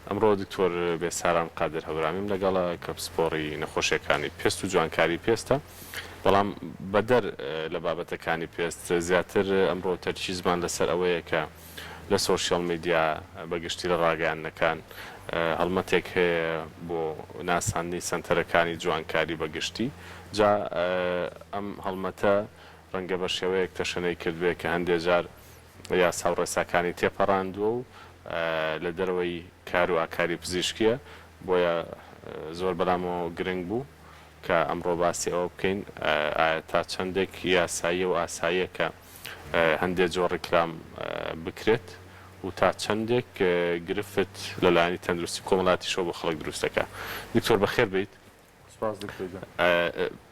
ئەمڕۆ دکتۆر بێساران قادر هەورامیم لەگەڵە کە پسپۆڕی نەخۆشیەکانی پێست و جوانکاری پێستە، بەڵام بەدەر لە بابەتەکانی پێست زیاتر ئەمڕۆ تەرکیزمان لەسەر ئەوەیە کە لە سۆشیال میدیا بەگشتی لە ڕاگەیاندنەکان هەڵمەتێک هەیە بۆ ناساندنی سەنتەرەکانی جوانکاری بەگشتی. جا ئەم هەڵمەتە ڕەنگە بە شێوەیەک تەشەنەی کردوێ کە هەندێک جار یاسا و ڕێساکانی تێپەڕاندووە و لە دەرەوەی کار و ئاکاری پزیشکیە، بۆیە زۆر بەرامەوە گرنگ بوو کە ئەمڕۆ باسی ئەوە بکەین ئایا تا چەندێک یاساییە و ئاساییە کە هەندێک جۆر ڕیکلام بکرێت و تا چەندێک گرفت لەلایەنی تەندروستی کۆمەڵاتیشەوە بۆ خەڵک دروستەکە. دکتۆر بەخێر بیت.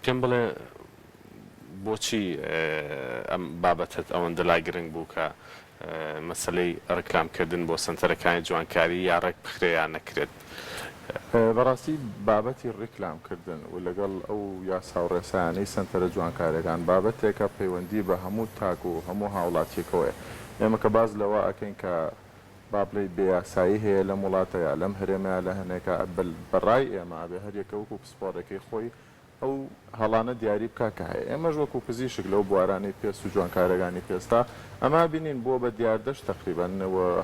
پێم بڵێ بۆچی ئەم بابەتت ئەوەندە لای گرنگ بوو کە مەسلەی ڕیکلامکردن بۆ سنتەرەکانی جوانکاری یا ڕێک بخرێ یان نەکرێت؟ بەڕاستی بابەتی ڕیکلامکردن و لەگەڵ ئەو یاسا و ڕێسایانەی سنتەرە جوانکاریەکان بابەتێکە پەیوەندی بە هەموو تاک و هەموو هاوڵاتیەکەوەیە. ئێمە کە باز لەوە ئەکەین کە با بڵێ بێیاسایی هەیە لەم وڵاتەیە لەم هەرێمەیە لە هەنێکە بەڕای ئێمە ئەبێ هەریەکە وەکو پسپۆڕەکەی خۆی ئەو هەڵانە دیاری بکە کە هەیە. ئێمەش وەکو پزیشک لەو بوارانەی پێست و جوانکارەکانی پێستا ئەما بینین بۆ بە دیاردەش تقریبەن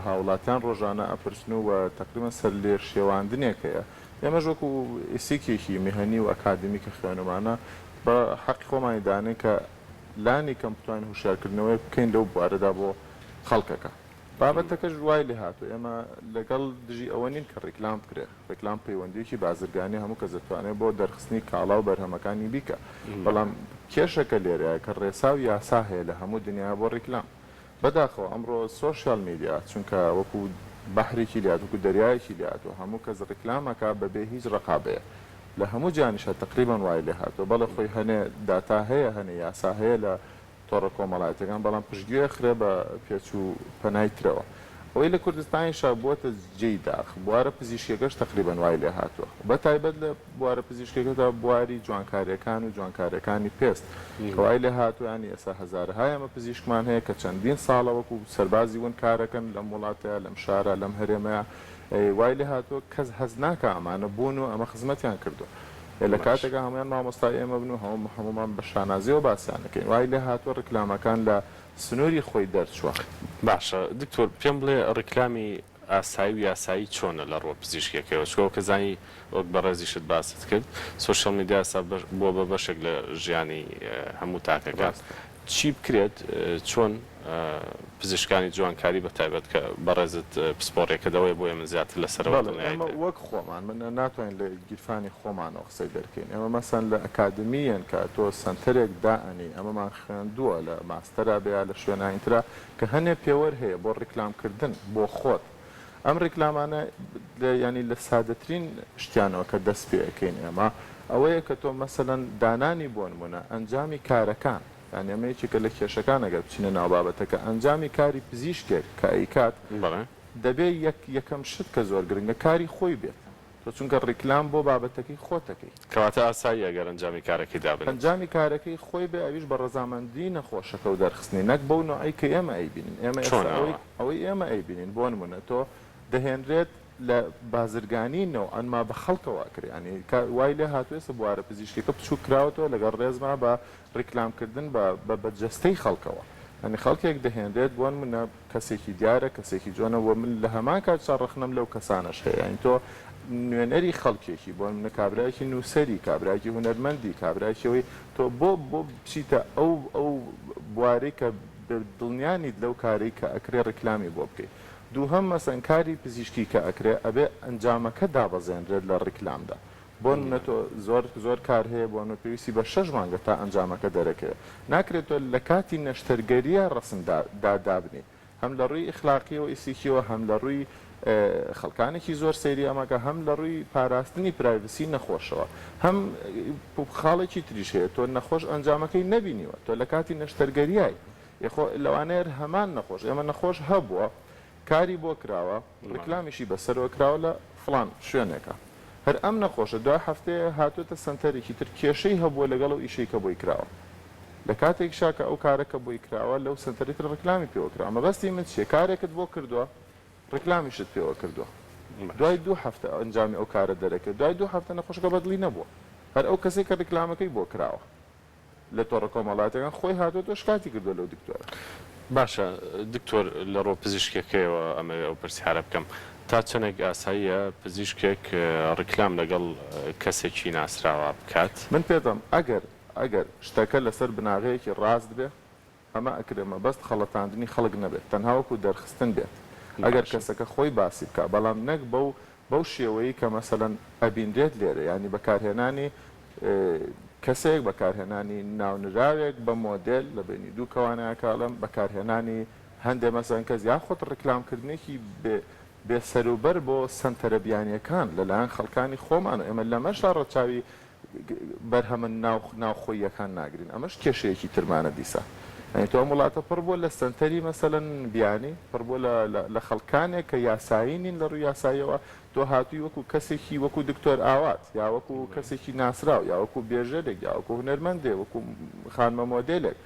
هاوڵاتیان ڕۆژانە ئەپرسن و تقریبەن سەر لێر شێواندنێک هەیە. ئێمەش وەکو ئیسیکێکی میهەنی و ئەکادمیکە خوێنەمانە بە حەقی خۆمانی دانین کە لانی کەم بتوانین هوشیارکردنەوەی بکەین لەو بوارەدا بۆ خەڵکەکە. بابەتەکەش دوای لێ هاتووە ئێمە لەگەڵ دژی ئەوە نین کە ڕیکلام بکرێت. ڕیکلام پەیوەندیەکی بازرگانی هەموو کەس دەتوانێت بۆ دەرخستنی کاڵا و بەرهەمەکانی بیکە، بەڵام کێشەکە لێرەیە کە ڕێسا و یاسا هەیە لە هەموو دنیا بۆ ڕیکلام. بەداخەوە ئەمڕۆ سۆشیال میدیا چونکە وەکو بەحرێکی لات وەکو دەریایەکی لاتوە هەموو کەس ڕیکلامەکە بەبێ هیچ ڕقابەیە لە هەموو جانیشە تقریبان وای لێ هاتووە. بەڵێ خۆی هەنێ داتا هەیە هەنێ یاسا هەیە لە تۆڕە کۆمەڵایەتەکان، بەڵام پشتگوێ خرێ بە پێچ و پەنایترەوە. ئەوەی لە کوردستانیشا بووەتە جێی داخ بوارە پزیشکیەکەش تقریبان وای لێ هاتووە. بە تایبەت لە بوارە پزیشکیەکەدا بواری جوانکاریەکان و جوانکاریەکانی پێست کە وای لێ هاتوویانی ئێستا هەزارها ئێمە پزیشکمان هەیە کە چەندین ساڵە وەکو سەربازی ون کارەکەن لەم وڵاتەیە لەم شارە لەم هەرێمەیە وای لێ هاتووە کەس هەز ناکە ئەمانە بوون و ئەمە خزمەتیان کردو. لە کاتێکە هەمویان مامۆستای ئێمە بن و هەمومان بە شانازیەوە باسییانەکەین وای لێ هاتووە ڕیکلامەکان لە سنووری خۆی دەرچووە. باشە دکتۆر پێم بڵێ ڕیکلامی ئاسایی و یاسایی چۆنە لە ڕۆ پزیشکیەکەیەوە چۆ کە زانی وەک بەڕێزیشت باست کرد سۆشیال میدیا بۆ بە بەشێک لە ژیانی هەموو تاکەکان چی بکرێت چۆن پزیشکانی جوانکاری بە تایبەت کە بەڕێزت پسپۆڕێکەدەوەی بۆ ئێمە زیاتر لەسەرەوە ئەمە وەک خۆمان من ناتوانین لە گیرفانی خۆمانەوە قسەی دەرکەین. ئێمە مەسەن لە ئەکادمیەن کە تۆ سنتەرێک دائنی ئەمەمان خوێندووە لە ماستەرا بیا لە شوێناینترا کە هەنێ پێوەەر هەیە بۆ ڕیکلامکردن بۆ خۆت. ئەم ڕیکلامانە ینی لە سادەترین شتیانەوە کە دەست پێەکەین ئێمە ئەوەیە کە تۆ مەسەلەن دانانی بۆ نمونە ئەنجامی کارەکان ئەمەیەکێکە لە کێشەکان ئەگەر بچینە ناو بابەتەکە ئەنجامی کاری پزیشکێک کە ئەیکات دەبێت یەکەم شت کە زۆر گرنگە کاری خۆی بێت. تۆ چونکە ڕیکلام بۆ بابەتەکەی خۆتەکەی کەواتە ئاسایی ئەگەر ئەنجامی کارەکەی دابن ئەنجامی کارەکەی خۆی بێ ئەویش بە ڕەزامەندی نەخۆشەکە و دەرخستنی نەک بەو نوعی کە ئێمە ئەیبینین. ئێمە ئەوەی ئێمە ئەیبینین بۆ نمونە تۆ دەهێنرێت لە بازرگانینەوە ئەنما بە خەڵکەوە کردیانی وای لێ هاتوێسە بوارە پزیشکەکە بچوو کراوەوە لەگەڵ ڕێزما بە ڕیکلامکردن بە بەجەستەی خەڵکەوە. ئەنی خەڵکێک دەهێنرێت بۆن منە کەسێکی دیارە کەسێکی جوانەوە من لە هەمان کات چاڕخنم لەو کەسانش هەیە. ئەین تۆ نوێنەری خەڵکێکی بۆ منە کابراایکی نووسری کابراایکی هونەرمەندی کابراایکەوەی تۆ بۆ بچیتە ئەو بوارەی کە دڵنیانیت لەو کارەی کە ئەکرێ ڕیکلامی بۆ بکەیت. دووهەم مەسەن کاری پزیشکی کە ئەکرێ ئەبێ ئەنجامەکە دابەزێنرێت لە ڕیکلامدا. بۆ منە تۆ زۆر کار هەیە بۆ پێویستی بە 6 مانگە تا ئەنجامەکە دەرەکەوێت. ناکرێت تۆ لە کاتی نەشتەرگەریە ڕسمدادابنی هەم لە ڕووی ئیخلاقی و ئیسیکیەوە هەم لە ڕووی خەڵکانێکی زۆر سەیری ئەمەکە هەم لە ڕووی پاراستنی پرایڤسی نەخۆشەوە هەم خاڵێکی تریش هەیە تۆ نەخۆش ئەنجامەکەی نەبینیوە تۆ لە کاتی نەشتەرگەریای لەوانەیە هەمان نەخۆش ئێمە نەخۆش هەبووە کاری بۆ کراوە ڕیکلامیشی بەسەرەوە کراوە لە فڵان شوێنێکە هەر ئەم نەخۆشە دوای هەفتەیە هاتوۆتە سنتەرێکی تر کێشەی هەبووە لەگەڵ و ئیشەی کە بۆی کراوە لە کاتێک شاکە ئەو کارەکە بۆی کراوە لەو سنتەری تر ڕیکلامی پێوە کراوە مەبەستی من چیە کارێکت بۆ کردووە ڕیکلامیشت پێوە کردووە دوای 2 هەفتە ئەنجامی ئەو کارە دەرەکەێت دوای 2 هەفتە نەخۆشەکە بەدڵی نەبووە هەر ئەو کەسێک کە ڕیکلامەکەی بۆ کراوە لە تۆڕە کۆمەڵاتەکان خۆی هاتۆ تۆ شکاتی کردو لەو دکتۆرە. باشە دکتۆر لە ڕۆ پزیشکەکەیەوە ئەمە ئەو پرسیارە بکەم تا چەندێک ئاساییە پزیشکێک ڕیکلام لەگەڵ کەسێکی ناسراوە بکات؟ من پێدەم ئەگەر شتەکە لەسەر بناغەیەکی ڕاست بێ ئەمە ئەکرێمە بەست خەڵەتاندنی خەڵک نەبێت تەنها وەکو دەرخستن بێت ئەگەر کەسەکە خۆی باسی بکە بەڵام نەک بەو شێوەیە کە مەسەلەن ئەبینرێت لێرە ینی بەکارهێنانی کەسێک بەکارهێنانی ناونراوێک بە مۆدل لە بینی دوو کەوانەیە کاڵم بەکارهێنانی هەندێک مەسەن کەس یاخۆت ڕیکلامکردنێکی بێسەروبەر بۆ سنتەرە بیانیەکان لەلایەن خەڵکانی خۆمان و ئێمە لەمەشا ڕەچاوی بەرهەمن ناوخۆیەکان ناگرین ئەمەش کێشەیەکی ترمانە دیسە تۆ وڵاتە پڕ بۆ لە سنتەری مەسەلەن بیانی پڕ بۆ لە خەڵکانێک کە یاسایی نین لە ڕووی یاساییەوە تۆ هاتووی وەکو کەسێکی وەکو دکتۆر ئاوات یا وەکو کەسێکی ناسرااو یا وەکو بێژەرێک یا وەکو هونەرمەندێ وەکو خانمە مۆدلێک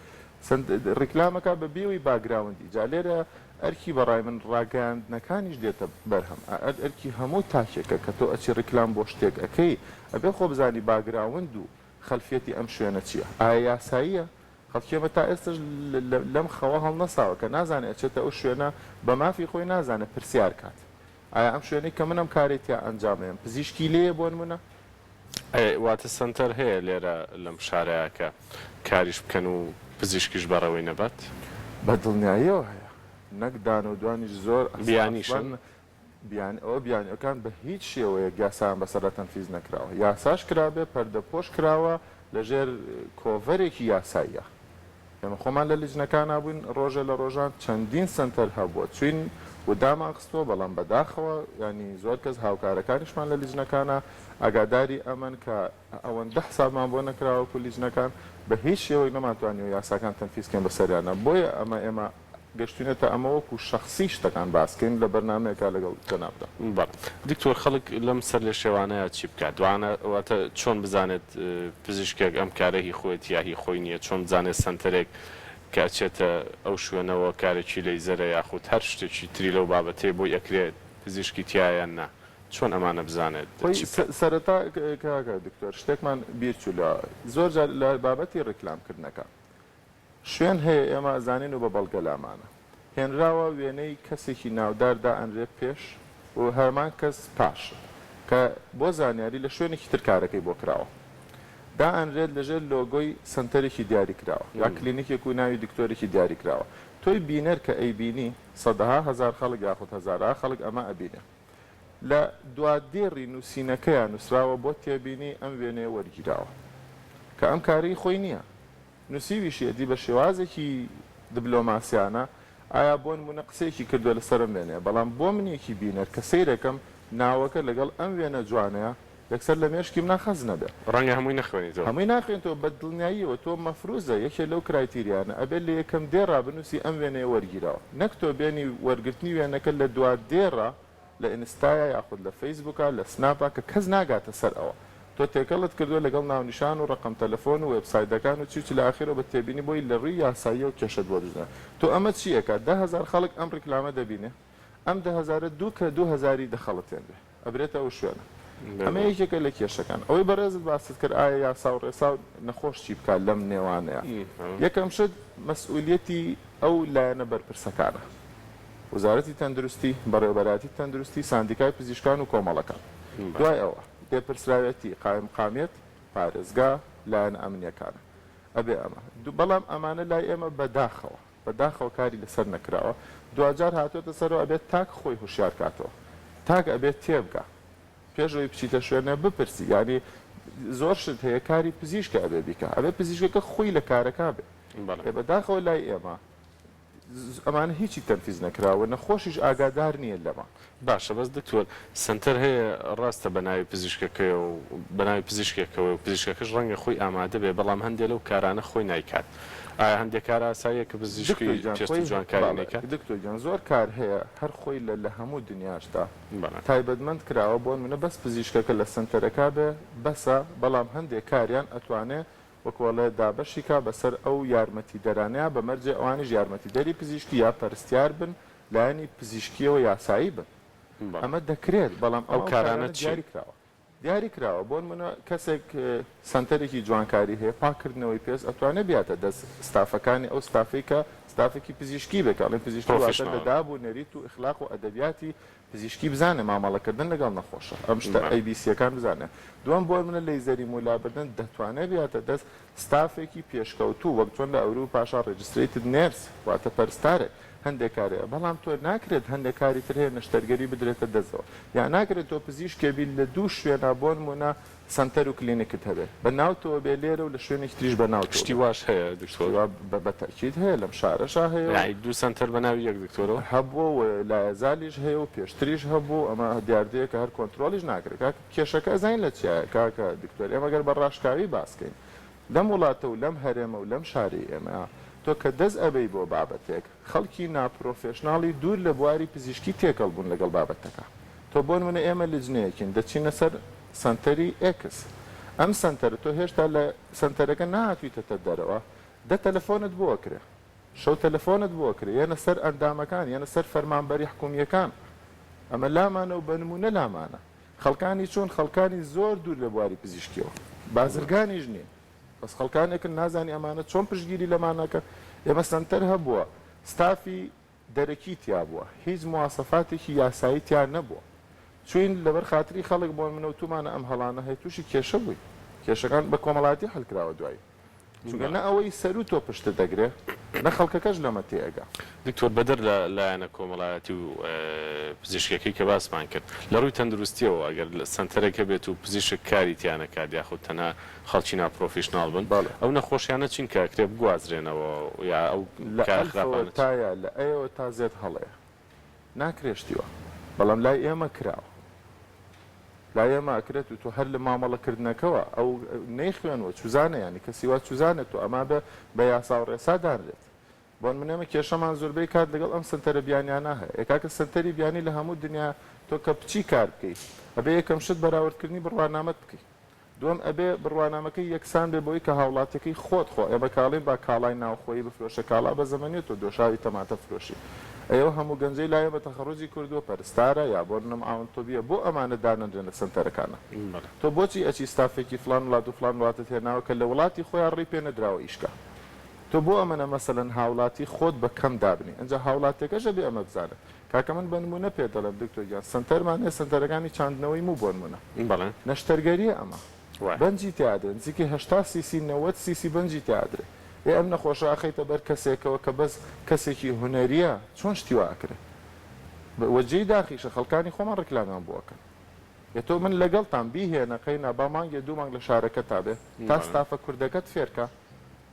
ڕیکلامەکە بە بێەوەی باگراوندی جا لێرە ئەرکی بەڕای من ڕاگەاندنەکانیش دێتە بەرهەم ئەرکی هەموو تاکێکە کە تۆ ئەچی ڕیکلام بۆ شتێک ئەەکەی ئەبێ خۆ بزانی باگراوند و خەلفێتی ئەم شوێنە چییە ئایا یاساییە خەڵکێمە تا ئێستش لەم خەوە هەڵ نەساوە کە نازانێت ئەچێتە ئەو شوێنە بە مافی خۆی نازانێت پرسیار کات ئایا ئەم شوێنەی کە منم کارێتیا ئەنجامێن پزیشکی لێیە بۆ نمونە واتە سنتەر هەیە لێرە لەم شارەیەکە کاریش بکەن و پزیشکیش بەڕەوەی نەبات بە دڵنیاییەوە هەیە نەک دان و دوانیش زۆر بیانیشن ئەوە بیانیەکان بە هیچ شێوەیە یاسایان بەسەرە تەنفیز نەکراوە یاساش کرابێ پەردەپۆش کراوە لەژێر کۆڤەرێکی یاساییە ئێمە خۆمان لە لیژنەکان نبووین ڕۆژە لە ڕۆژان چەندین سنتەر هەبووە چوین و دامان خستۆ بەڵام بەداخەوە ینی زۆر کەس هاوکارەکانیشمان لە لیژنەکانە ئاگاداری ئەمن کە ئەوەندە حسابمان بۆ نەکراوەکو لیژنەکان بە هیچ شێوەی نەماتوانانی و یاساکان تەنفیزکەن بەسەریانە بۆیە ئێمە گەشتونێتە ئەمە وەکو شخصی شتەکان باسکەین لە بەرنمەیەکە لەگەڵ جەنابدا دکتۆر خەڵک لەم سەر لە شێوانەیە چی بکات دوانەواتە چۆن بزانێت پزیشکێک ئەم کارێکی خۆیت یاهی خۆی نییە چۆن بزانێت سنتەرێک کاچێتە ئەو شوێنەوە کارێکی لەیزەرە یاخود هەر شتێکی تری لەو بابەتێ بۆ یەکرێت پزیشکی تایان نا چۆن ئەمانە بزانێت سەرەتا کاکە دکتۆر شتێکمان بیرچوو لە زۆر لە بابەتی ڕیکلامکردنەکە شوێن هەیە ئێمە ئەزانین و بە بەڵگە لامانە هێنراوە وێنەی کەسێکی ناوداردا ئەنرێت پێش و هەرمان کەس پاش کە بۆ زانیاری لە شوێنێکی تر کارەکەی بۆ کراوە دا ئەنرێت لەژێر لۆگۆی سنتەرێکی دیاری کراوە یا کلینیکێک و ناوی دکتۆرێکی دیاری کراوە تۆی بینەر کە ئەیبینی سەدەها هەزار خەڵک یاخود هەزارها خەڵک ئەمە ئەبینێ لە دوادێڕی نووسینەکەیان نووسراوە بۆ تێبینی ئەم وێنەیە وەرگیراوە کە ئەم کارەی خۆی نییە نووسیویشیەتی بە شێوازێکی دیبلۆماسیانە ئایا بۆ نمونە قسێکی کردووە لەسەرم وێنێ بەڵام بۆ منێکی بینەر کە سەیرەکەم ناوەکە لەگەڵ ئەم وێنە جوانەیە یەکسەر لە مێشکیم ناخەز نەبێت ڕەنگە هەمووی نەخوێنیتەوە هەمووی ناخوێنیتەوە بە دڵنیاییەوە تۆ مەفروزە یەکێ لەو کرایتیریانە ئەبێت لە یەکەم دێڕا بنووسی ئەم وێنەیە وەرگیراوە نەک تۆ بێنی وەرگرتنی وێنەکە لە دوادێڕە لە ئینستایە یاخود لە فەیسبووکە لە سناپا کە کەس ناگاتە سەر ئەوە تۆ تێکەڵت کردووە لەگەڵ ناونیشان و ڕقم تەلەفۆن و وێبسایتەکان و چی لە ئاخرەوە بە تێبینی بۆی لە ڕووی یاساییە و کێشت بۆ دژنە تۆ ئەمە چیەکە 10,000 خەڵک ئەم ڕیکلامە دەبینێ ئەم 10,000 دوو کە 2,000 دەخەڵەتێن بێ ئەبرێتە ئەو شوێنە ئەمە یەکێکە لە کێشەکان ئەوەی بەڕێزت باست کرد ئایا یاسا و ڕێسا و نەخۆش چی بکات لەم نێوانەیە یەکەم شت مەسئولیەتی ئەو لایەنە بەرپرسەکانە وزارەتی تەندروستی بەڕێوەبەراتی تەندروستی ساندیکای پزیشکان و کۆمەڵەکان دوای ئەوە پێپرسراوەتی قایمقامێت پارێزگا لایەن ئەمنیەکانە ئەبێ ئەمە بەڵام ئەمانە لای ئێمە بەداخەوە کاری لەسەر نەکراوە دوجار هاتوێتە سەرەوە ئەبێت تاک خۆی هوشیار کاتەوە تاک ئەبێت تێبگا پێشەوەی بچیتە شوێنە بپرسی ینی زۆر شت هەیە کاری پزیشکە ئەبێ بیکە ئەبێ پزیشکەکە خۆی لە کارەکە بێ بەداخەوە لای ئێمە ئەمانە هیچی تەنفیز نەکراوە نەخۆشیش ئاگادار نییە لەمە باشە بەس دکتۆر سنتەر هەیە ڕاستە بەناوی پزیشکەکەی و بەناوی پزیشکێکەوە و پزیشکەکەش ڕەنگە خۆی ئامادە بێ بەڵام هەندێک لەو کارانە خۆی نایکات ئایا هەندێک کار ئاساییە کە پزیشکی پێست جوانکاری نەکات دکتۆر جان زۆر کار هەیە هەر خۆی لە هەموو دنیاشتا تایبەتمەند کراوە بۆ منە بەس پزیشکەکە لە سنتەرەکە بێ بەسە بەڵام هەندێک کاریان ئەتوانێت وەکوڵێ دابەشیکا بەسەر ئەو یارمەتی دەرانەیە بە مەرجێ ئەوانیش یارمەتی دەری پزیشکی یا پەرستیار بن لایەنی پزیشکیەوە یاسایی بن ئەمە دەکرێت بەڵام ئەو ئەو کارانە دیاری کراوە بۆ منە کەسێک سنتەرێکی جوانکاری هەیە پاکردنەوەی پێست ئەتوانێت بیاتە دەست ستافەکانی ئەو ستافەی کە ستافێکی پزیشکی بێکڵێن پزیشکی واتە لە دابوو نەریت و ئەخلاق و ئەدەبیاتی پزیشکی بزانێ مامەڵەکردن لەگەڵ نەخۆشە ئەم شتە ئەیبیسیەکان بزانێ دووەم بۆ منە لەیزەری مولابردن دەتوانێت بیاتە دەست ستافێکی پێشکەوتوو وەک چۆن لە ئەوروپا پاشا ڕێجستریتد نێرس واتە پەرستارێک هەندێک کارەیە بەڵام تۆ ناکرێت هەندێک کاری تر هەیە نەشتەرگەری بدرێتە دەستەوە یان ناکرێت تۆ پزیشکێبی لە دوو شوێنە بۆ نمونە سنتەر و کلینیکت هەبێت بە ناوتەوە بێ لێرە و لە شوێنێکی تریش بە ناوتەوە شتی واش هەیە دکتۆر بەتەکید هەیە لەم شارەشا هەیە دوو سنتەر بە ناوی یەک دکتۆرەوە هەبووە و لایەزالیش هەیە و پێشتریش هەبوو ئەمە دیاردەیە کە هەر کۆنتترۆلیش ناکرێت کێشەکە زین لە چیایە کاکە دکتۆر ئێمە گەر بە ڕاشکاوی باسکەین لەم وڵاتە و لەم هەرێمە و لەم شاری ئێمە تۆ کە دەست ئەبەی بۆ بابەتێک خەڵکی ناپرۆفێشناڵی دوور لە بواری پزیشکی تێکەڵ بوون لەگەڵ بابەتەکە تۆ بۆن منە ئێمە لجنەیەکین دەچینە سەر سنتەری ئێکس ئەم سنتەرە تۆ هێشتا لە سنتەرەکە نهاتویتەتە دەرەوە دە تەلەفۆنت بۆ کرێ شەو تەلەفۆنت بۆ کرێ یەنە سەر ئەندامەکان یەنە سەر فەرمانبەری حکومیەکان ئەمە لامانە و بەنمونە لامانە خەڵکانی چۆن خەڵکانی زۆر دوور لە بواری پزیشکیەوە بازرگانیش نییە بەس خەڵکانێکن نازانی ئەمانە چۆن پشگیری لەمانەکە ئێمە سنتەر هەبووە ستافی دەرەکی تیا بووە هیچ مواسەفاتێکی یاسایی تیان نەبووە چوین لەبەر خاتری خەڵک بۆن منە و تومانە ئەم هەڵانە هەیە تووشی کێشە بووی کێشەکان بە کۆمەڵاتی هەڵکراوە دوایی چونکە نە ئەوەی سەر و تۆ پشتە دەگرێ نە خەڵکەکەش لەمە تێگا دکتۆر بەدەر لایەنە کۆمەڵایەتی و پزیشکەکەی کە باسمان کرد لە ڕووی تەندروستیەوە ئەگەر سنتەرێکە بێت و پزیشک کاری تیانە کات یاخود تەنها خەڵکی ناپرۆفیشناڵ بن ئەو نەخۆشیانە چین کە کرێ بگوازرێنەوە یا ئەو تایە لە ئەوە تا زێت هەڵەیە ناکرێشتیوە بەڵام لای ئێمە کراوە لای ئێمە ئەکرێت و تۆ هەر لە مامەڵەکردنەکەەوە ئەو نەیخوێنەوە چوزانە ینی کەسیوا چوزانێت و ئەما بە یاسا و ڕێسا دانرێت بۆن منێمە کێشەمان زۆربەی کات لەگەڵ ئەم سنتەرە بیانیانە هەیە ئێکاکە سنتەری بیانی لە هەموو دنیا تۆ کە بچی کار بکەیت ئەبێ یەکەم شت بەراوردکردنی بڕوانامەت بکەیت دوم ئەبێ بڕوانامەکەی یەکسان بێ بۆی کە هاوڵاتەکەی خۆت خۆ ئێمە کاڵین با کاڵای ناوخۆی بفرۆشە کاڵا بە زەمەنێت و دۆشاوی تەماتە فرۆشی ئەوە هەموو گەنجەی لایە بە تەخەڕۆزی کردووە پەرستارە یا بۆ نم ئاونتۆبیە بۆ ئەمانە دانەنجێنە سنتەرەکانە تۆ بۆچی ئەچی ستافێکی فلان وڵات و فلان وڵاتت هێناوە کە لە وڵاتی خۆیان ڕێی پێ نەدراوە ئیشکە تۆ بۆ ئەمەە مەسەلەن هاوڵاتی خۆت بە کەم دابنی ئەنجا هاوڵاتێکەشە بێ ئەمە بزانە کاکە من بە نمونە پێ دەڵێم دکتۆر سنتەرمان هەیە سنتەرەکانی چاندنەوەی مو بۆ نمونە نەشتەرگەریە ئەمە بەنجی تیادرێن نزیکی 80 سیسی 90 سیسی بەنجی تیادرێ ئەم نەخۆشە ئاخەیتە بەر کەسێکەوە کە بەس کەسێکی هوەریە چۆن شتی واکرێت وەجێی داخیشە خەڵکانی خۆمان ڕکلامیان بووەکەن تۆ من لەگەڵتان بیهێنە قەینا با مانگێ دوو مانگ لە شارەکە تا بێ تا ستافە کوردەکەت فێرکە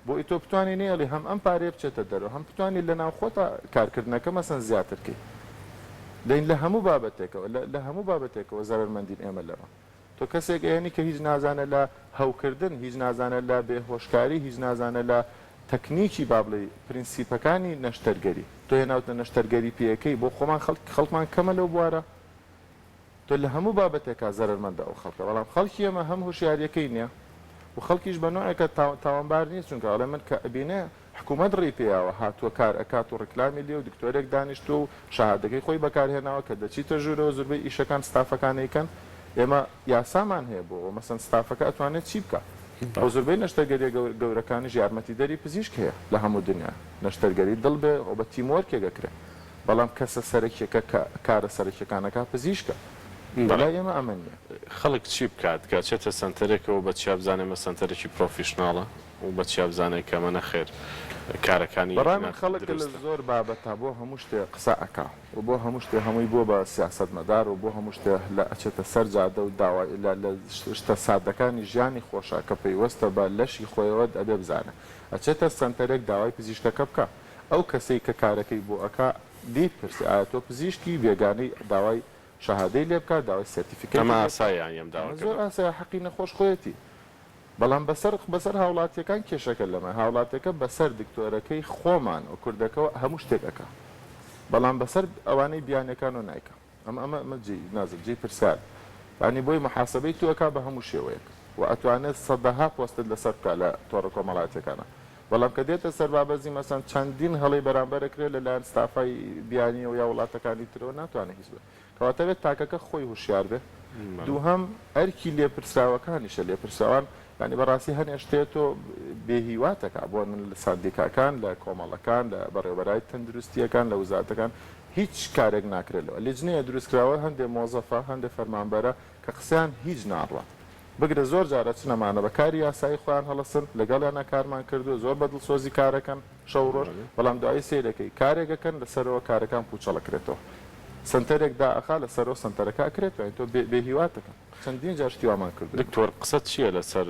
بۆ ئیتۆ بتوانانی نێڵی هەم ئەم پارێ بچێتە دەرەوە هەم بتوانانی لە ناو خۆتە کارکردنەکە مەسەن زیاترکەی دەین لە هەموو بابەتێکەوە لە هەموو بابەتێکەوە زەرمەندین ئێمە لەمە تۆ کەسێک ئێنی کە هیچ نازانە لە هەوکردن هیچ نازانە لە بێهۆشکاری هیچ نازانە لە تەکنیکی بابڵی پرینسیپەکانی نەشتەرگەری تۆ هێناوتە نەشتەرگەری پێەکەی بۆ خۆمان خەڵکمان کەمە لەو بوارە تۆ لە هەموو بابەتێکا زەرمەندە ئەو خەڵکە بەڵام خەڵکی ئێمە هەم هوشیاریەکەی نییە و خەڵکیش بە نوعێکە تاوانبار نیست چونکە ئەڵێ من کە ئەبینێ حکوومەت ڕێی پێیاوە هاتووە کار ئەکات و ڕکلامی لێ و دکتۆرێک دانیشتۆ و شەهادەکەی خۆی بەکارهێناوە کە دەچیتە ژوورەوە زۆربەی ئیشەکان ستافەکانەیەکەن ئێمە یاسامان هەیە بۆ مەسەن ستافەکە ئەتوانێت چی بکە ئەو زۆربەی نەشتەرگەریە گەورەکانیش یارمەتیدەری پزیشک هەیە لە هەموو دنیا نەشتەرگەری دڵ بێ ئەو بە تیمۆرکێگەکرێ بەڵام کەسە سەرەکیەکە کارە سەرەکیەکانەکە پزیشکە بەلای ئێمە ئەمە نییە خەڵک چی بکات کە چێتە سنتەرێکەوە بە چیا بزانێ مە سنتەرێکی پرۆفیشناڵە و بە چیا بزانێت کە ئەمە نەخێر کارەکانی بەڕای خەڵک لە زۆر بابەتە بۆ هەموو شتێ قسە ئەکا و بۆ هەموو شتێ هەمووی بۆ بە سیاسەتمەدار و بۆ هەموو شتێ لە ئەچێتە سەر جادە و داوای لە شتە سادەکانی ژیانی خۆشە کە پەیوەستە بە لەشی خۆیەوە ئەبێ بزانە ئەچێتە سنتەرێک داوای پزیشکەکە بکە ئەو کەسەی کە کارەکەی بۆ ئەکا دیت پرسی ئایا تۆ پزیشکی بێگانەی داوای شەهادەی لێ بکات داوای سێرتیفیکەت ئەمە ئاساییان ئەم داوا زۆر ئاسایە حەقی نەخۆش خۆیەتی بەڵام بەسەر هاوڵاتیەکان کێشەکە لەمە هاوڵاتەکە بەسەر دکتۆرەکەی خۆمان و کوردەکەەوە هەموو شتێکەکە بەڵام بەسەر ئەوانەی بیانەکان و نایکە ئەمە نازم جێی پرسیار ینی بۆی محاسبەی توەکە بە هەموو شێوەیەک و ئەتوانێت سەدەها پۆستت لەسەر بکە لە تۆڕە کۆمەڵاتەکانە بەڵام کە دێتە سەر بابەزی مەسەن چەندین هەڵی بەرامبەرەکرێت لەلایەن ستافای بیانی و یا وڵاتەکانی ترەوە ناتوانێت هیچ بێت کەواتەوێت تاکەکە خۆی هوشیار بێ دووهەم ئەرکی لێپرسراوەکانیشە لێپرساوان ینی بەڕاستی هەنێ شتێتۆ بێهیواتەکە بۆ من لە ساندیکاکان لە کۆمەڵەکان لە بەڕێوەبەرای تەندروستیەکان لە وزاتەکان هیچ کارێک ناکرێتەوە لێجنەیە دروستکراوە هەندێک مۆزەفا هەندێک فەرمانبەرە کە قسەیان هیچ ناڕوە بگرە زۆر جارە چنەمانە بە کاری یاسایی خۆیان هەڵەسن لەگەڵیانە کارمان کردو زۆر بەدڵسۆزی کارەکەن شەو ڕۆژ بەڵام دوایی سیرەکەی کارێکەکەن لەسەرەوە کارەکان پوچەڵەکرێتەوە سنتەرێک داخا لەسەرەوە سنتەرەکە ئەکرێتەوە تۆ بێهیواتەکە چەندین جاشتی وامان کرد دکتۆر قسەت چییە لەسەر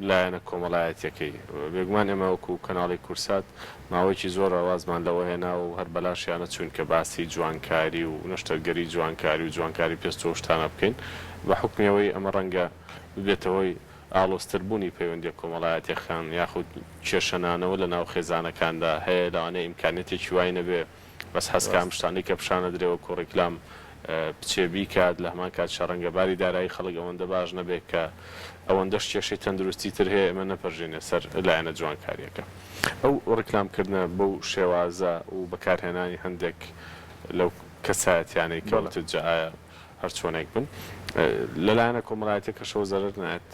لایەنە کۆمەڵایەتیەکەی بێگومان ئێمە وەکو کەناڵی کورسات ماوەیەکی زۆر ئاوازمان لەوە هێنا و هەر بەلاشیانە چوون کە باسی جوانکاری و نەشتەرگەری جوانکاری و جوانکاری پێست شتانە بکەین بە حکمیەوەی ئەمە ڕەنگە بێتەوەی ئاڵۆستربوونی پەیوەندی کۆمەڵایەتیەکان یاخود کێشەنانەوە لە ناو خێزانەکاندا هەیە لەوانەیە ئیمکانێتێکی وای نەبێ بەس هەستکام شتانی کە پیشانە درێوە کۆڕێکلام بچێبی کات لە هەمان کات شەڕەنگەباری دارایی خەڵک ئەوەندە باش نەبێت کە ئەوەندەش کێشەی تەندروستی تر هەیە ئەمە نەپەرژێنێ سەر لایەنە جوانکاریەکە ئەو ڕێکلامکردنە بەو شێوازە و بەکارهێنانی هەندێک لەو کەسایەتیانەی کەوتت جاایە هەر چۆنێک بن لەلایەنە کۆمەڵایەتێکە شەو زەرەر نایەت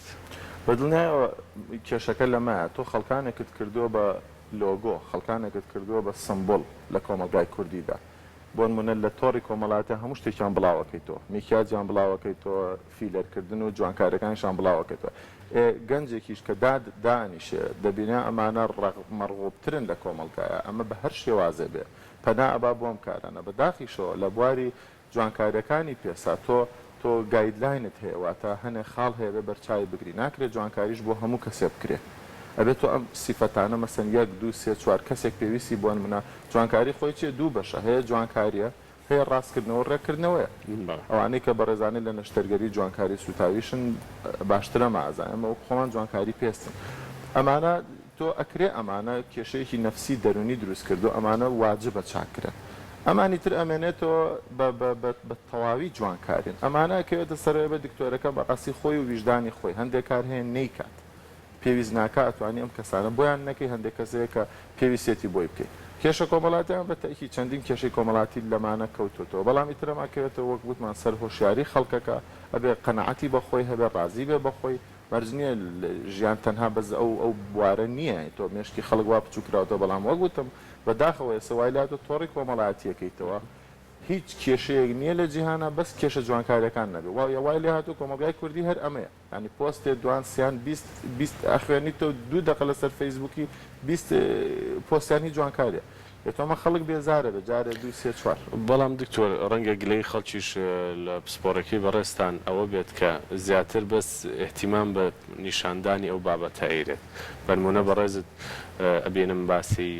بەدڵنیایەوە کێشەکە لەمایە تۆ خەڵکانێکت کردووە بە لۆگۆ خەڵکانێکت کردووە بە سمبۆڵ لە کۆمەلگای کوردیدا بۆ نمونە لە تۆڕی کۆمەڵاتە هەموو شتێکیان بڵاوەکەی تۆ میکیاجیان بڵاوەکەی تۆ فیلەرکردن و جوانکارەکانیشان بڵاوەکەیتەوە گەنجێکیش کە دانیشێ دەبینە ئەمانە مەرغوبترن لە کۆمەلگایە ئەمە بە هەر شێوازە بێ پەنا ئەبا بۆم کارانە بەداخیشەوە لە بواری جوانکاریەکانی پێسا تۆ گایدلاینت هەیەواتە هەنێ خاڵ هەیە بێ بەرچاوی بگری ناکرێت جوانکاریش بۆ هەموو کەسێ بکرێت ئەبێت تۆ ئەم سیفەتانە مەسەن 1 2 3 4 کەسێک پێویستی بۆن منە جوانکاری خۆی چێ دوو بەشە هەیە جوانکاریە هەیە ڕاستکردنەوە ڕێکردنەوەیە ئەوانەی کە بەڕێزانەی لە نەشتەرگەری جوانکاری سوتاویشن باشترە مازان ئەمە وەک خۆمان جوانکاری پێستن ئەمانە تۆ ئەکرێ ئەمانە کێشەیەکی نەفسی دەرونی دروست کردو ئەمانە واجبە چاکرە ئەمانی تر ئەمێنێتەوە بە تەواوی جوانکارین ئەمانە کەوێتە سەرەوە بە دکتۆرەکە بەڕاستی خۆی و ویژدانی خۆی هەندێک کار هەیە نەیکات پێویست ناکە ئەتوانی ئەم کەسانە بۆیان نەکەی هەندێک کەسەیە کە پێویستێتی بۆی بکەیت کێشە کۆمەڵاتیان بە تەکی چەندین کێشەی کۆمەڵاتی لەمانە کەوتوتەوە بەڵامی ترەماکەوێتەوە وەک گوتمان سەر هۆشیاری خەڵکەکە ئەبێ قەنەعەتی بەخۆی هەبێ ڕازی بێ بەخۆی مەرجنیە ژیان تەنها بەز ئەو بوارە نییە تۆ مێشکی خەڵک وا بچووکراوەوە بەڵام وەک گوتم بەداخەوە سەوایلات و تۆڕی کۆمەڵاتیەکەیتەوە هیچ کێشەیەک نییە لە جیهانە بەس کێشە جوانکاریەکان نەبێ وای لێ هاتوو کۆمەلگای کوردی هەر ئەمەیە ینی پۆستێ دوان سیان 20 ئەخوێنیتەوە 2 دقە لەسەر فەیسبووکی 20 پۆستیانی جوانکاریە ئێتۆمە خەڵک بێزارە بە جارێ 2 3 4 بەڵام دکتۆر ڕەنگە گلەی خەڵکیش لە پسپۆرەکەی بەڕێستان ئەوە بێت کە زیاتر بەس احتیمام بە نیشاندانی ئەو بابەتە ئەیرێت بەنمونە بەڕێزت ئەبێنم باسی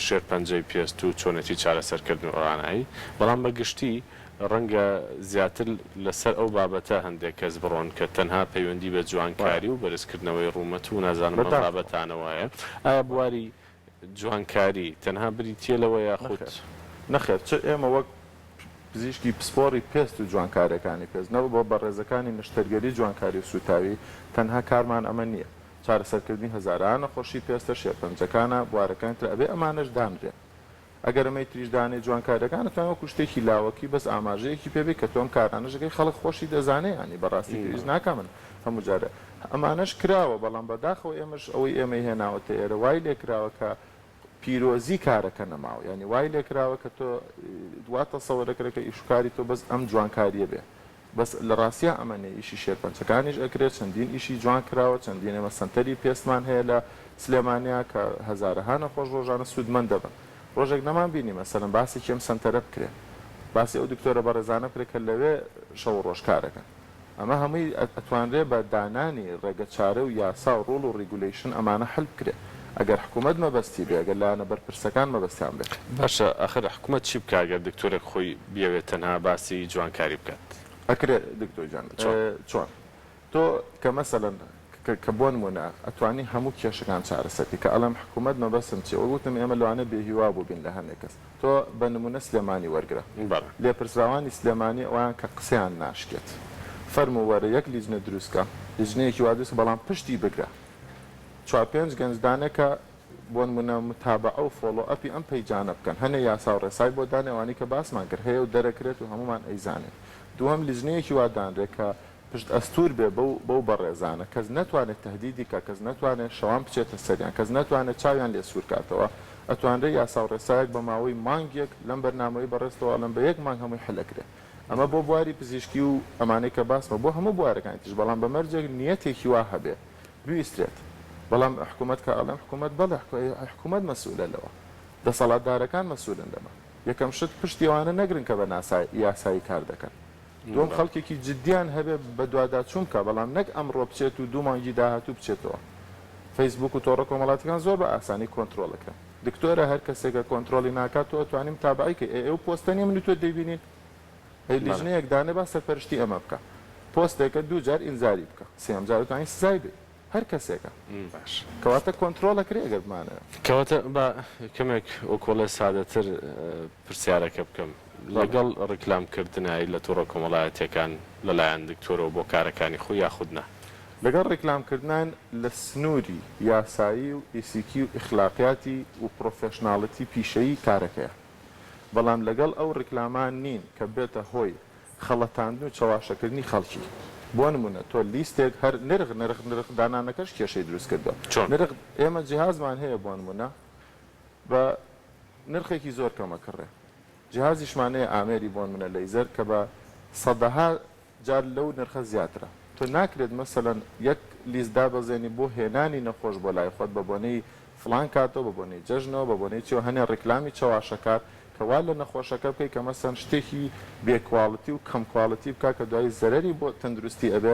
شێرپەنجەی پێست و چۆنێتی چارەسەرکردن و ڕانایی بەڵام بەگشتی ڕەنگە زیاتر لەسەر ئەو بابەتە هەندێک کەس بڕۆن کە تەنها پەیوەندی بە جوانکاری و بەرزکردنەوەی ڕوومەت و نازانم بابەتانەوەیە ئایا بواری جوانکاری تەنها بریتە لەوە یاخود نەخێر چ ئێمە وەک پزیشکی پسپۆری پێست و جوانکاریەکانی پێستنەوە بۆ بەڕێزەکانی نەشتەرگەری جوانکاری و سوتاوی تەنها کارمان ئەمە نییە چارەسەرکردنی هەزاران نەخۆشی پێستە شێرپەنجەکانە بوارەکان تر ئەبێ ئەمانەش دانرێن ئەگەر ئەمەی تریشدانی جوانکاریەکانە توانەوە کوشتێکی لاوەکی بەس ئاماژەیەکی پێبێت کە تۆم کارانەژەکەی خەڵک خۆشی دەزانێ ینی بەڕاستی پێویست ناکە من هەموو جارە ئەمانەش کراوە بەڵام بەداخەوە ئێمەش ئەوەی ئێمەی هێناوەتە ئێرە وای لێکراوە کە پیرۆزی کارەکە نەماوە ینی وای لێکراوە کە تۆ دواتە سەوەرەکرێکە ئیشکاری تۆ بەس ئەم جوانکاریە بێ بەس لە ڕاستیە ئەمەنێ ئیشی شێرپەنجەکانیش ئەکرێت چەندین ئیشی جوان کراوە چەندین ئێمە سنتەری پێستمان هەیە لە سلێمانیا کە هەزارەها نەخۆش ڕۆژانە سوودمەند دەبن ڕۆژێک نەمان بینی مەسەلەن باسی کێم سنتەرە بکرێت باسی ئەو دکتۆرە بەڕێزانە بکرێت کە لەوێ شەو ڕۆژکارەکەن ئەمە هەمووی ئەتوانرێ بە دانانی ڕێگە چارە و یاسا و ڕۆڵ و ڕیگولیشن ئەمانە حل بکرێت ئەگەر حکوومەت مەبەستی بێ ئەگەر لایەنە بەرپرسەکان مەبەستیان بێت باشە ئاخر حکوومەت چی بکات ئەگەر دکتۆرێک خۆی بیاوێت تەنها باسی جوانکاری بکات ئەکرێت دکتۆر جان چۆن تۆ کە مەسەلەن کە بۆ نمونە ئەتوانی هەموو کێشەکان چارەسەری کە ئەڵم حکوومەت مەبەستم چی وەگوتم ئێمە لەوانە بێهیوا بوو بین لە هەندێک کەس تۆ بە نمونە سلێمانی وەرگرە لێپرسراوانی سلێمانی ئەویان کە قسەیان ناشکێت فەرموو وەرە یەک لیژنە دروستکە لیژنەیەکی وا دروست بەڵام پشتی بگرە 4-5 گەنجدانێکە بۆ نمونە متابعە و فۆلۆ ئەپی ئەم پەیجانە بکەن هەنێ یاسا و ڕێسای بۆ دانێوانی کە باسمان کرد هەیە و دەرەکرێت و هەمومان ئەیزانێت دووەم لیژنەیەکی وادانرێت کە پشت ئەستور بێ بەو بەڕێزانە کەس نەتوانێت تهدیدی کە کەس نەتوانێت شەوان بچێتە سەریان کەس نەتوانێت چاویان لێ سوورکاتەوە ئەتوانرێت یاسا و ڕێسایەک بە ماوەی مانگێک لەم بەرنامەی بەڕێستەوە لەم بە یەک مانگ هەمووی حلەکرێت ئەمە بۆ بواری پزیشکی و ئەمانەی کە باسمە بۆ هەموو بوارەکانی تیش بەڵام بەمەرجێک نیەتێکی وا هەبێ بویسترێت بەڵام حکوومەت کە ئەڵێم حکوومەت بەڵێ حکوومەت مەسئولە لەوە دەسەڵاتدارەکان مەسئولن لەمە یەکەم شت پشتیوانە نەگرن کە بە یاسایی کار دەکەن دوم خەڵکێکی جدیان هەبێ بە دوواداچوون کە بەڵام نەک ئەمڕۆ بچێت و دوو مانگی داهاتوو بچێتەوە فەیسبوک و تۆڕە کۆمەڵاتەکان زۆر بە ئاسانی کۆنتترۆلەکە دکتۆرە هەر کەسێکە کۆنتترۆلی ناکاتەوە توانیم تابعی کە ئێوە پۆستەنی من تۆ دەبینین هەی لیژنەیەک دانێ با سەرپەرشتی ئەمە بکە پۆستێکە دوو جار ئینزاری بکە سێم جار توانین سزای بێ هەر کەسێکە باش کەواتە کۆنتترۆلەکرێ ئەگەر بمانەوە کەواتە بە کەمێک ئۆکۆڵە سادەتر پرسیارەکە بکەم لەگەڵ ڕیکلامکردنایی لە تۆڕە کۆمەڵایەتیەکان لەلایەن دکتۆرەوە بۆ کارەکانی خۆی یاخودنا لەگەڵ ڕیکلامکردن لە سنووری یاسایی و ئیسیکی و ئیخلاقیاتی و پرۆفێشناڵەتی پیشەیی کارەکەیە بەڵام لەگەڵ ئەو ڕیکلامان نین کە بێتە هۆی خەڵەتاندن و چاواشەکردنی خەڵکی بۆ نمونە تۆ لیستێک هەر نرخ دانانەکەش کێشەی دروست کردەوە نرخ ئێمە جیهازمان هەیە بۆ نمونە بە نرخێکی زۆر کەمەکڕێ جیهازیشمانەیە ئامێری بۆ نمونە لەیزەر کە بە سەدەها جار لەو نرخە زیاترە تۆ ناکرێت مەسەلەن یەک لیست دابەزێنی بۆ هێنانی نەخۆش بۆ لای خۆت بە بۆنەی فڵان کاتەوە بە بۆنەی جەژنەوە بە بۆنەی چێ هەنێ ڕیکلامی چاواشەکار کەوا لە نەخۆشەکە بکەیت کە مەسەن شتێکی بێکواڵەتی و کەم کواڵەتی بکە کە دوای زەرەری بۆ تەندروستی ئەبێ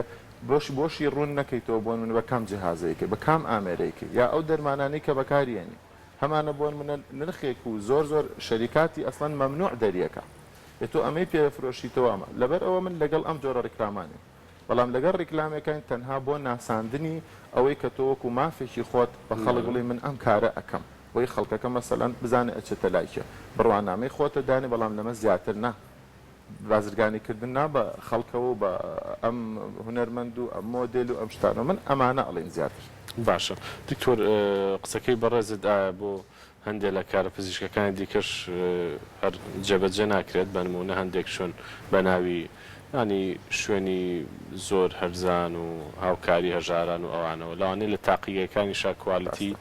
بۆشی ڕوون نەکەیتەوە بۆ من بە کام جیهازەیەکە بە کام ئامێرەیەکی یا ئەو دەرمانانەی کە بەکارێنی هەمانە بۆن منە نرخێک و زۆر شەریکاتی ئەسڵەن مەمنوع دەریەکە تۆ ئەمەی پێفرۆشیتەوە ئەمە لەبەر ئەوە من لەگەڵ ئەم جۆرە ڕیکلامانی بەڵام لەگەڵ ڕیکلامەکان تەنها بۆ ناساندنی ئەوەی کە تۆ وەکو مافێکی خۆت بە خەڵک بڵێ من ئەم کارە ئەەکەم بۆی خەڵکەکە مەسەلەن بزانێت ئەچێتە لایکە بڕوانامەی خۆتە دانی بەڵام لەمە زیاتر نا بازرگانیکردن نا بە خەڵکەوە بە ئەم هونەرمەند و ئەم مۆدل و ئەم شتانە من ئەمانە ئەڵێن زیاتر باشە دکتۆر قسەکەی بەڕێزت ئایا بۆ هەندێک لە کارە پزیشکەکانی دیکەش هەر جێبەجێ ناکرێت بە نمونە هەندێک شوێن بە ناوی ینی شوێنی زۆر هەرزان و هاوکاری هەژاران و ئەوانەوە لەوانەیە لە تاقیگەکانی شاکوالیتی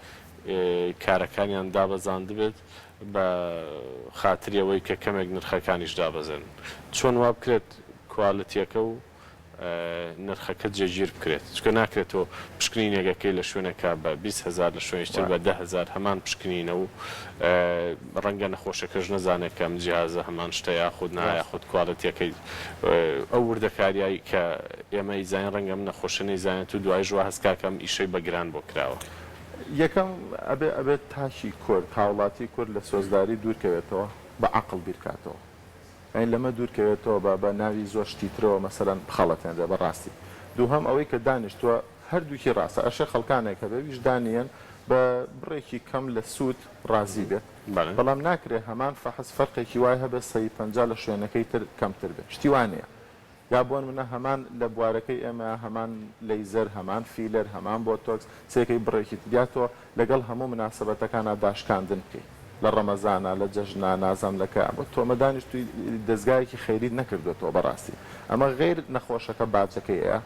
کارەکانیان دابەزاند بێت بە خاتریەوەی کە کەمێک نرخەکانیش دابەزێن چۆن وا بکرێت کوالیتیەکە و نرخەکە جێگیر بکرێت چکە ناکرێتەوە پشکنینێگەکەی لە شوێنەکە بە 20,000 لە شوێنشتر بە 10,000 هەمان پشکنینە و ڕەنگە نەخۆشەکەش نەزانێت کەم جیازە هەمان شتە یاخود نایاخود کوالیتیەکەی ئەو وردەکاریایی کە ئێمە ئیزانین ڕەنگە من نەخۆشە نەیزانێت و دوای ژوا هەستکاکەم ئیشەی بەگران بۆ کراوە یەکەم ئەبێت تاشی کورد هاوڵاتی کورد لە سۆزداری دوورکەوێتەوە بە عەقڵ بیرکاتەوە ئەین لەمە دوورکەوێتەوە بە ناوی زۆر شتیترەوە مەسەلەن بخەڵەتێنرێ بەڕاستی دووهەم ئەوەی کە دانیشتووە هەردووکی ڕاستە ئەشە خەڵکانێک کە بەویش دانیەن بە بڕێکی کەم لە سوود ڕازی بێت بەڵام ناکرێت هەمان فەحس فەرقێکی وای هەبێت 150 لە شوێنەکەی تر کەمتر بێت شتی وانەیە یا بۆن منە هەمان لە بوارەکەی ئێمە هەمان لەیزەر هەمان فیلەر هەمان بۆتۆکس سێکەی بڕێکی دیاتەوە لەگەڵ هەموو مناسبەتەکانە داشکاندن بکەیت لە ڕەمەزانە لە جەژنا نازام لەکە بۆ تۆمە دانیشتوی دەستگایەکی خەیری نەکردوێتەوە بەڕاستی ئەمە غیر نەخۆشەکە باجەکەی ئەیە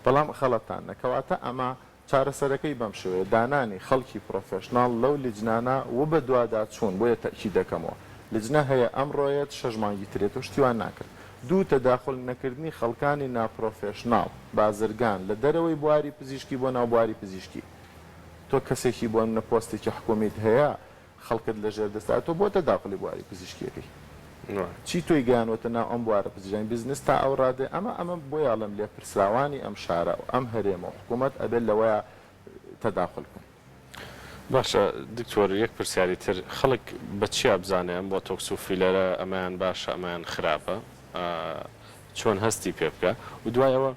بەڵام خەڵەتان نەکەواتە ئەمە چارەسەرەکەی بەم شوەیە دانانی خەڵکی پرۆفێشناڵ لەو لیجنانە و بە دوادا چوون بۆیە تەکی دەکەمەوە لیجنە هەیە ئەمڕۆیەت 6 مانگی ترێت و شتیوان ناکرد دوو تەداخل نەکردنی خەڵکانی ناپرۆفێشناڵ بازرگان لە دەرەوەی بواری پزیشکی بۆ ناو بواری پزیشکی تۆ کەسێکی بۆ منە پۆستێکی حکومیت هەیە خەڵکت لەژێر دەستا تۆ بۆ تەداخلی بواری پزیشکیەکەی چی تۆی گەیانوەتە ناو ئەم بوارە پزیشکی بیزنس تا ئەو ڕادێ ئەمە بۆ یاڵم لێ پرسراوانی ئەم شارە و ئەم هەرێمە حکوومەت ئەبێت لەوەیە تەداخل بکەن باشە دکتۆر یەک پرسیاری تر خەڵک بەچی بزانێن بۆ تۆکس و فیلەرە ئەمایان باشە ئەمایان خراپە چۆن هەستی پێ بکە و دوایەوە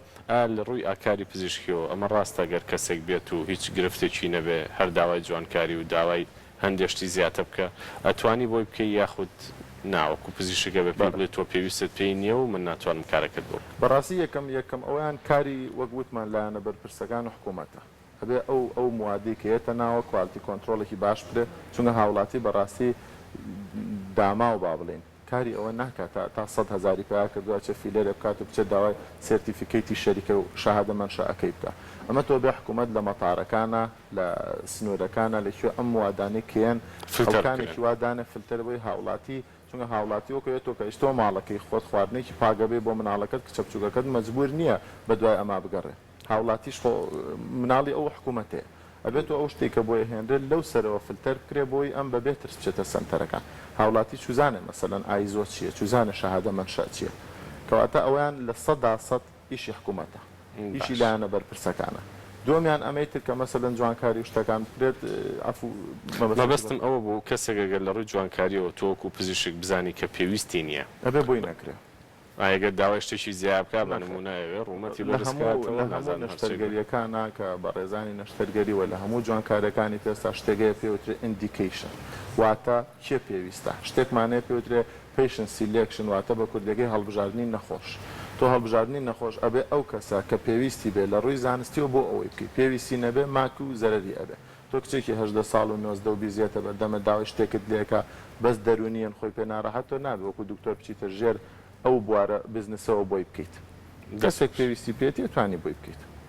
لە ڕووی ئاکاری پزیشکیەوە ئەمە ڕاستە گەر کەسێک بێت و هیچ گرفتێکی نەبێ هەر داوای جوانکاری و داوای هەندێشتی زیاتر بکە ئەتوانی بۆی بکەی یاخود ناوەکو پزیشکەکە بێ بڵێت تۆ پێویستت پێی نییە و من ناتوانم کارەکەت بۆ بەڕاستی یەکەم ئەویان کاری وەک وتمان لایەنە بەرپرسەکان و حکوومەتە ئەبێ ئەو موادی کە هێتە ناوە کوالیتی کۆنتترۆلێکی باش برێ چونکە هاوڵاتی بەڕاستی داما و با بڵێن کاری ئەوە ناکات تا 100,000 پیا کردووە چه فیلەرە بکات و بچێت داوای سرتیفیکەیتی شەریکە و شەهادە منشەکەی بکە ئەمە تۆ بێ حکوومەت لە مەتارەکانە لە سنوورەکانە لەکوێ ئەم موادانەی کێن فڵکانێکی وادانە فلتەر بۆی هاوڵاتی چونکە هاوڵاتی وەکەوێت تۆ کە ئیشتۆ ماڵەکەی خۆت خواردنێکی پاگەبێ بۆ مناڵەکەت کچە بچووکەکەت مەجبور نییە بە دوای ئەما بگەڕێ هاوڵاتیش مناڵی ئەو حکوومەتێ ئەبێت ئەو شتێکە بۆی هێنرێت لەو سەرەوە فلتەر بکرێ بۆی ئەم بەبێتر بچێتە سنتەرەکان هاوڵاتی چوزانێ مەسەلەن ئایزۆ چییە چوزانە شەهادە منشە چییە کەواتە ئەویان لە 100% ئیشی حکوومەتە ئیشی لایەنە بەرپرسەکانە دومیان ئەمەی تر کە مەسەلەن جوانکاری شتەکان بکرێت مەبەستم ئەوە بۆ کەسێکەگەر لە ڕووی جوانکاریەوە تۆکو پزیشک بزانی کە پێویستی نییە ئەبێ بۆی نەکرێ ئاگەر داوای شتێکی زیاد بکات بە نمونەیەوێ ڕوومەتی بۆ نەشتەرگەریەکانە کە بە ڕێزانی نەشتەرگەری وە لە هەموو جوانکارەکانی پێستا شتێگەیە پێوترێ ئیندیکیشن واتە چێ پێویستە شتێکمانەیە پێوترێ پیشن سیلکشن واتە بە کوردەکەی هەڵبژاردننی نەخۆش تۆ هەڵبژاردننی نەخۆش ئەبێ ئەو کەسە کە پێویستی بێ لە ڕووی زانستیەوە بۆ ئەوەی بکەی پێویستی نەبێ ماک و زەرری ئەبێ تۆ کچێکی 18 ساڵ و 90 بیزیێتە بەردەمە داوای شتێکت لێکە بەس دەرونیان خۆی پێ ناڕەحەت تۆ نابێ وەکو دکتۆر بچیتە ژێر ئەو بوارە بزنسەوە بۆی بکەیت کەسێک پێویستی پێێتی توانی بۆی بکەیت